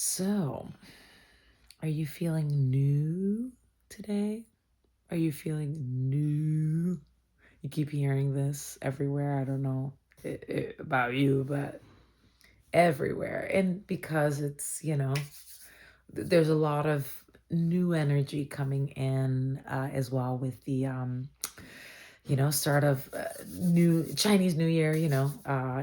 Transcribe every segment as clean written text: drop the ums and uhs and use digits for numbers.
So, are you feeling new today? Are you feeling new? You keep hearing this everywhere. I don't know about you, but everywhere. And because there's a lot of new energy coming in as well with the start of new Chinese New Year.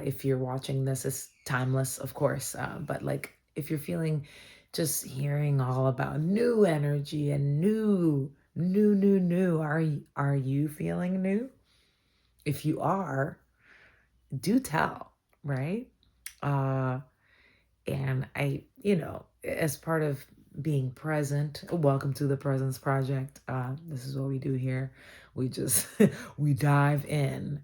If you're watching this, it's timeless, of course. But like, if you're feeling, just hearing all about new energy and new, are you feeling new? If you are, do tell, right? Uh, and as part of being present, welcome to the Presence Project. This is what we do here. We just we dive in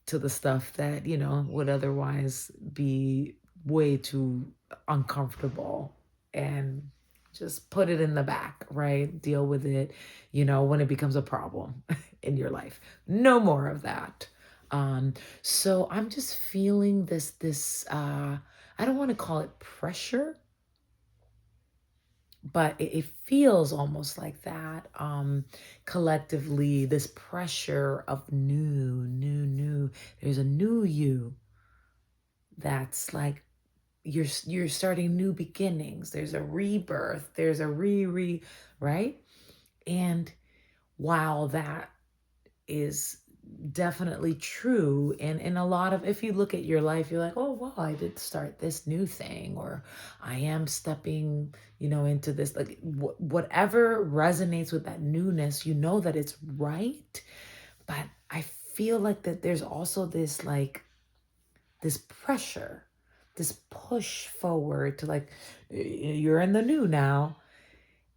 to the stuff that would otherwise be way too uncomfortable, and just put it in the back, right? Deal with it, when it becomes a problem in your life. No more of that. So I'm just feeling this I don't want to call it pressure, but it feels almost like that. Collectively, this pressure of new. There's a new you that's like you're starting new beginnings. There's a rebirth. There's a right? And while that is definitely true, and in a lot of, if you look at your life, you're like, oh wow, I did start this new thing, or I am stepping into this, like whatever resonates with that newness, that it's right. But I feel like that there's also this, like, this pressure, this push forward to, like, you're in the new now.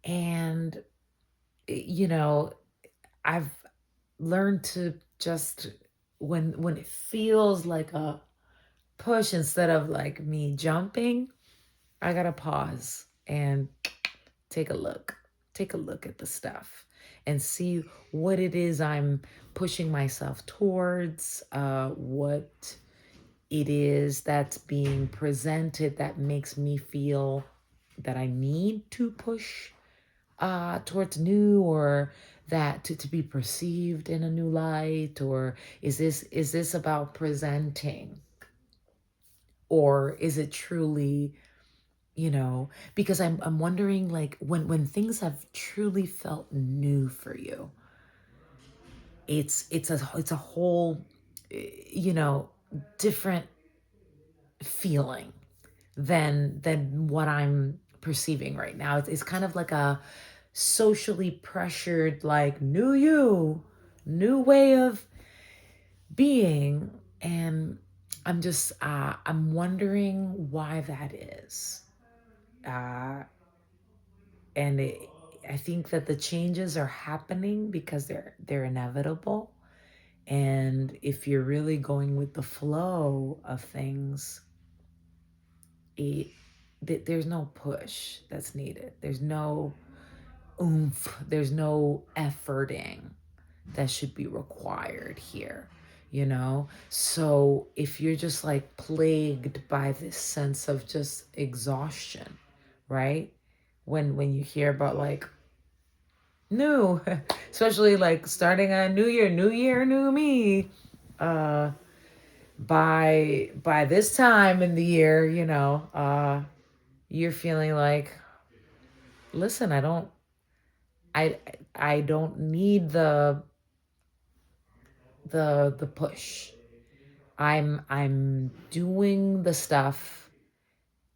And I've learned to just, when it feels like a push, instead of like me jumping, I gotta pause and take a look at the stuff and see what it is I'm pushing myself towards, what it is that's being presented that makes me feel that I need to push towards new, or that to be perceived in a new light, or is this about presenting, or is it truly, because I'm wondering, like, when things have truly felt new for you, it's a whole you know different feeling than what I'm perceiving right now. It's kind of like a socially pressured, like, new you, new way of being. And I'm wondering why that is. Uh, and I think that the changes are happening because they're inevitable. And if you're really going with the flow of things, it, there's no push that's needed. There's no oomph. There's no efforting that should be required here. So if you're just like plagued by this sense of just exhaustion, right? When you hear about, like, new, especially like starting a new year, new me, uh by this time in the year, you're feeling like, listen, I I don't need the push. I'm doing the stuff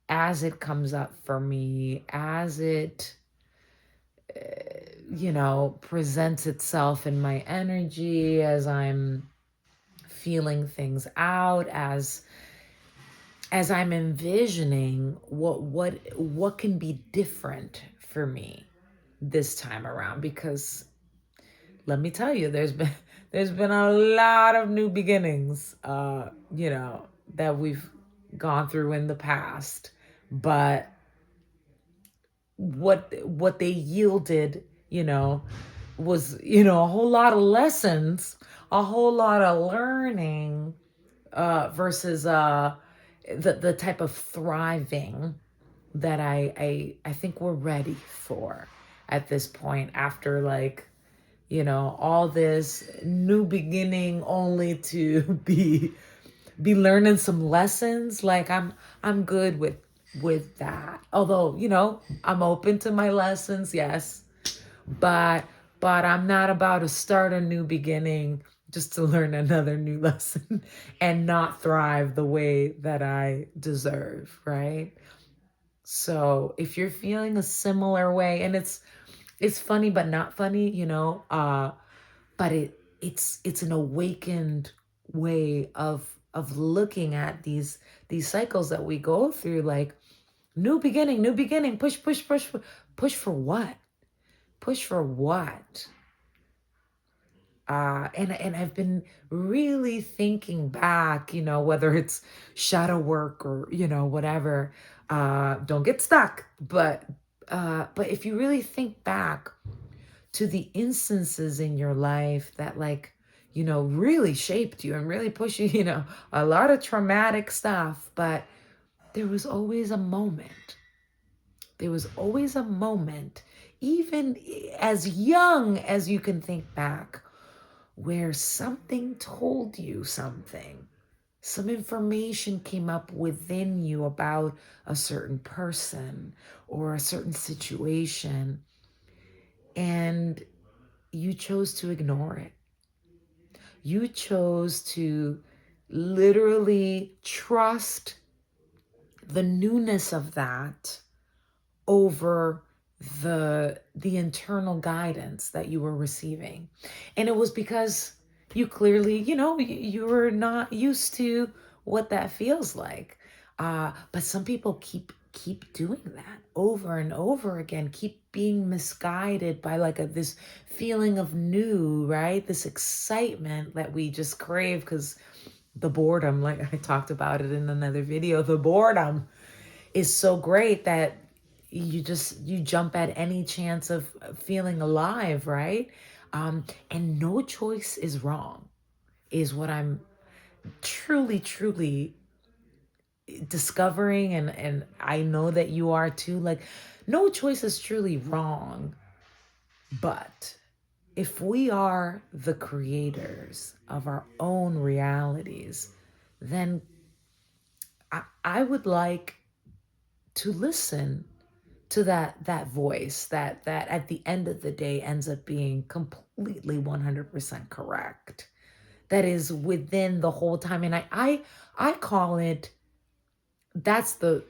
as it comes up for me, as it presents itself in my energy, as I'm feeling things out, as I'm envisioning what can be different for me this time around. Because let me tell you, there's been a lot of new beginnings, that we've gone through in the past. But what they yielded, was, a whole lot of lessons, a whole lot of learning, versus the type of thriving that I think we're ready for at this point, after like, all this new beginning, only to be learning some lessons. Like I'm good with that. Although, I'm open to my lessons, yes. But I'm not about to start a new beginning just to learn another new lesson and not thrive the way that I deserve, right? So if you're feeling a similar way, and it's funny but not funny, but it's an awakened way of looking at these cycles that we go through, like new beginning, push, push, push, push for what? Push for what? And I've been really thinking back, whether it's shadow work or, whatever. Don't get stuck. But if you really think back to the instances in your life that, like, really shaped you and really pushed you, a lot of traumatic stuff, but there was always a moment. There was always a moment, even as young as you can think back, where something told you something. Some information came up within you about a certain person or a certain situation, and you chose to ignore it. You chose to literally trust the newness of that over the internal guidance that you were receiving. And it was because you clearly, you were not used to what that feels like. But some people keep doing that over and over again, keep being misguided by like this feeling of new, right? This excitement that we just crave, because the boredom, like I talked about it in another video, the boredom is so great that you jump at any chance of feeling alive, right? And no choice is wrong, is what I'm truly discovering, and I know that you are too. Like, no choice is truly wrong, but if we are the creators of our own realities, then I would like to listen to that voice that at the end of the day ends up being completely 100% correct, that is within the whole time. And I call it, that's the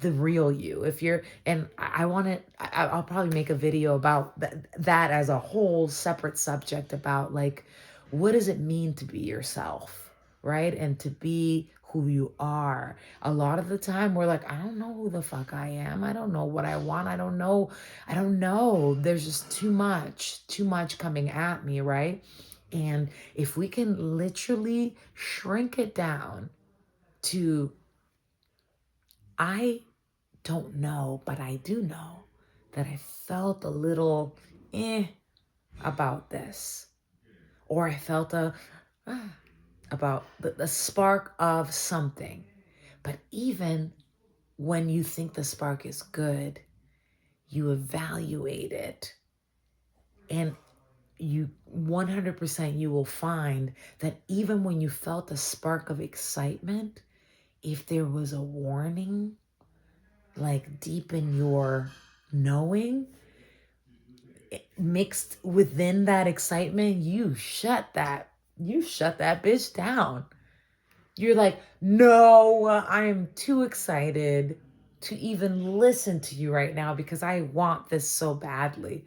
real you. If you're, and I want to, I'll probably make a video about that as a whole separate subject, about like, what does it mean to be yourself, right? And to be who you are. A lot of the time we're like, I don't know who the fuck I am. I don't know what I want. I don't know. There's just too much coming at me, right? And if we can literally shrink it down to, I don't know, but I do know that I felt a little about this, or I felt about the spark of something. But even when you think the spark is good, you evaluate it, and you 100% you will find that even when you felt a spark of excitement, if there was a warning, like deep in your knowing, mixed within that excitement, you shut that bitch down. You're like, no, I am too excited to even listen to you right now because I want this so badly.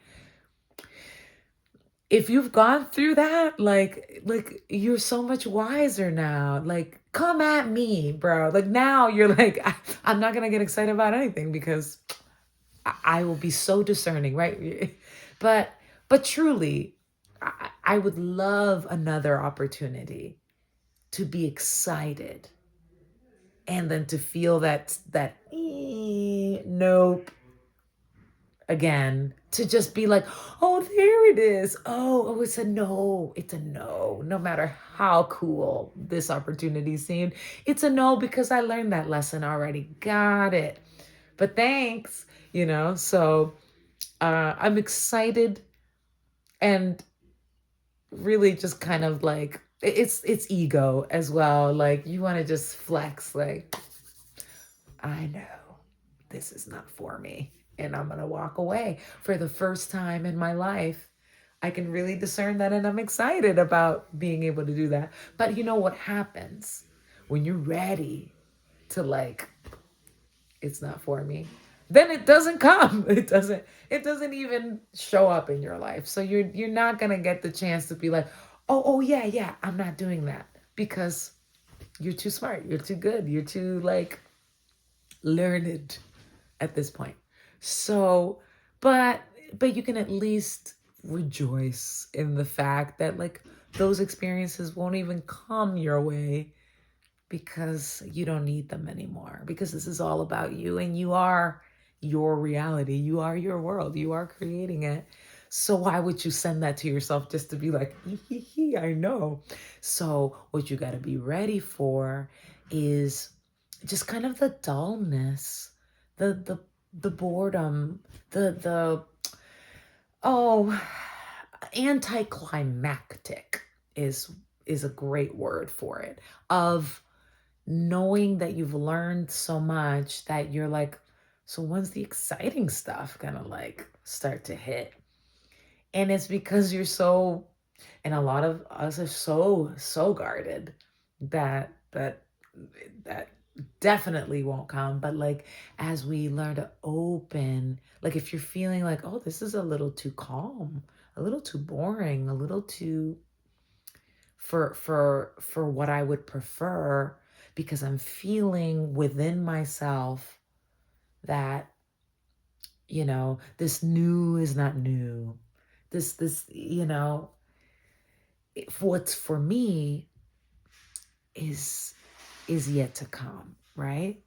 If you've gone through that, like you're so much wiser now. Like, come at me, bro. Like, now you're like, I'm not gonna get excited about anything because I will be so discerning, right? But truly, I would love another opportunity to be excited, and then to feel that nope again, to just be like, oh, there it is. Oh, it's a no. It's a no. No matter how cool this opportunity seemed, it's a no, because I learned that lesson already. Got it. but thanks, So I'm excited and really just kind of like it's ego as well. Like you want to just flex, like I know this is not for me, and I'm gonna walk away. For the first time in my life, I can really discern that, and I'm excited about being able to do that. But you know what happens when you're ready to like it's not for me, then it doesn't come. It doesn't even show up in your life. So you're not gonna get the chance to be like, oh yeah, yeah, I'm not doing that, because you're too smart, you're too good, you're too like learned at this point. So, but you can at least rejoice in the fact that like those experiences won't even come your way, because you don't need them anymore, because this is all about you, and you are your reality, you are your world, you are creating it. So why would you send that to yourself just to be like, I know. So what you got to be ready for is just kind of the dullness, the boredom, the oh, anticlimactic is a great word for it, of knowing that you've learned so much that you're like, so when's the exciting stuff gonna like start to hit? And it's because you're so, and a lot of us are so guarded that that definitely won't come. But like as we learn to open, like if you're feeling like, oh, this is a little too calm, a little too boring, a little too for what I would prefer, because I'm feeling within myself that this new is not new. This what's for me is yet to come, right?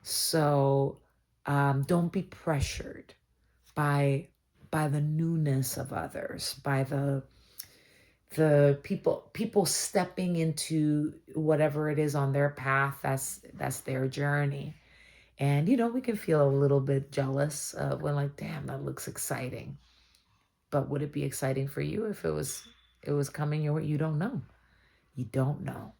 So don't be pressured by the newness of others, by the people stepping into whatever it is on their path. That's their journey. And we can feel a little bit jealous when like, damn, that looks exciting. But would it be exciting for you if it was coming your way? You don't know. You don't know,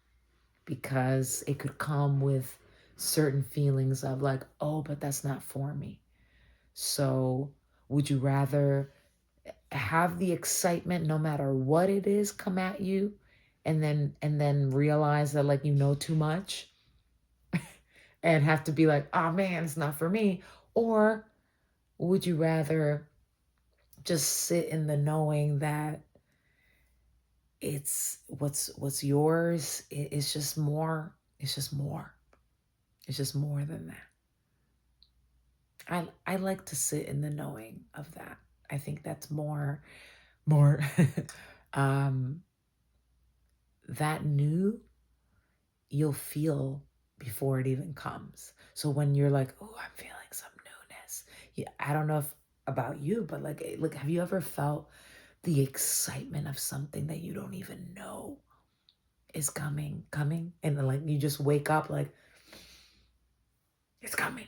because it could come with certain feelings of like, oh, but that's not for me. So would you rather have the excitement no matter what it is come at you, and then realize that like too much, and have to be like, oh man, it's not for me? Or would you rather just sit in the knowing that it's what's yours? It's just more. It's just more. It's just more than that. I like to sit in the knowing of that. I think that's more um that new you'll feel before it even comes. So when you're like, oh, I'm feeling some newness. Yeah, I don't know if about you, but like, look, have you ever felt the excitement of something that you don't even know is coming, and then like you just wake up like it's coming.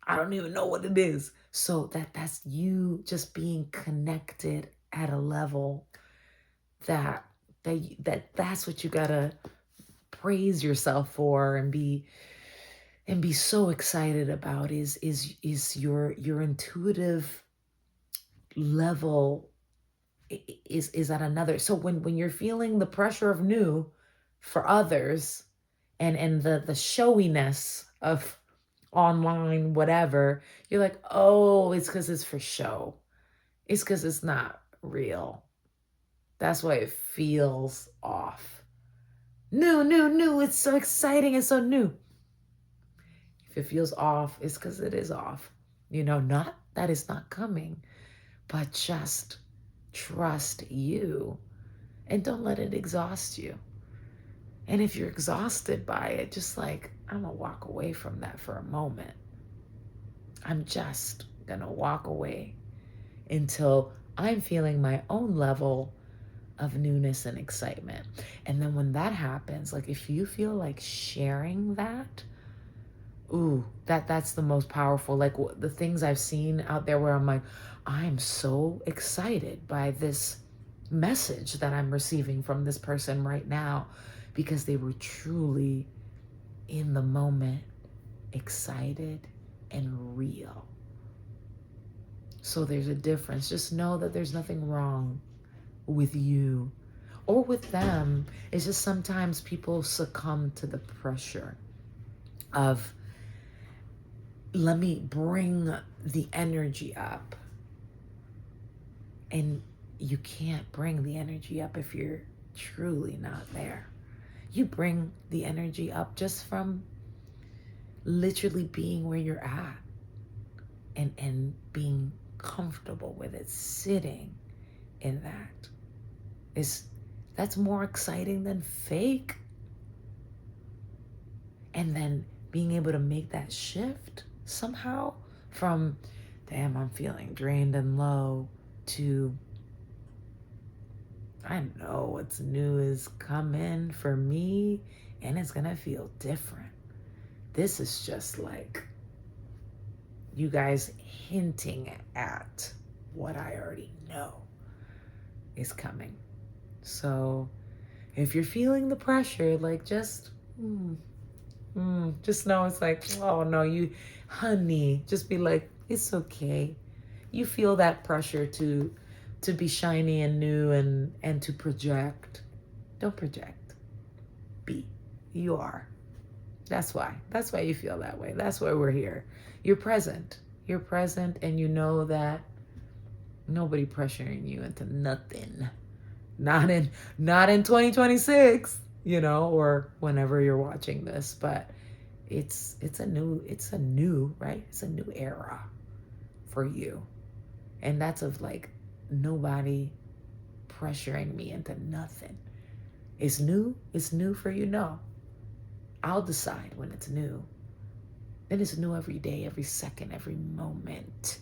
I don't even know what it is. So that's you just being connected at a level that that's what you gotta praise yourself for, and be so excited about, is your intuitive level is at another. So when you're feeling the pressure of new for others, and the showiness of online whatever, you're like, oh, it's because it's for show, it's because it's not real. That's why it feels off. New, it's so exciting, it's so new. If it feels off, it's because it is off. Not that it's not coming, but just trust you, and don't let it exhaust you. And if you're exhausted by it, just like, I'm going to walk away from that for a moment. I'm just going to walk away until I'm feeling my own level of newness and excitement. And then when that happens, like if you feel like sharing that, Ooh, that's the most powerful. Like the things I've seen out there where I'm like, I'm so excited by this message that I'm receiving from this person right now because they were truly in the moment, excited and real. So there's a difference. Just know that there's nothing wrong with you or with them. It's just sometimes people succumb to the pressure of, let me bring the energy up. And you can't bring the energy up if you're truly not there. You bring the energy up just from literally being where you're at and being comfortable with it, sitting in that. That's more exciting than fake. And then being able to make that shift somehow from, damn, I'm feeling drained and low, to, I know what's new is coming for me and it's gonna feel different. This is just like you guys hinting at what I already know is coming. So if you're feeling the pressure, like just know it's like, oh no, honey, just be like, it's okay. You feel that pressure to be shiny and new and to project. Don't project. Be. You are. That's why you feel that way. That's why we're here. You're present. You're present, and you know that nobody pressuring you into nothing. Not in 2026, or whenever you're watching this, but it's a new, right? It's a new era for you. And that's of like nobody pressuring me into nothing. It's new for you. No. I'll decide when it's new. And it's new every day, every second, every moment.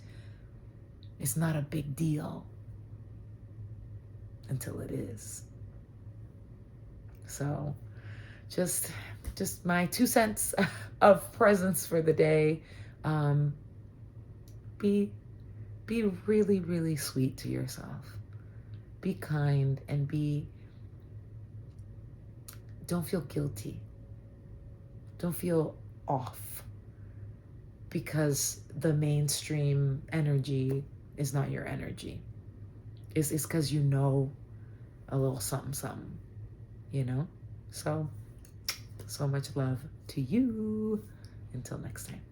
It's not a big deal until it is. So just my 2 cents of presence for the day. Be really, really sweet to yourself. Be kind and don't feel guilty. Don't feel off because the mainstream energy is not your energy. It's because you know a little something, So much love to you. Until next time.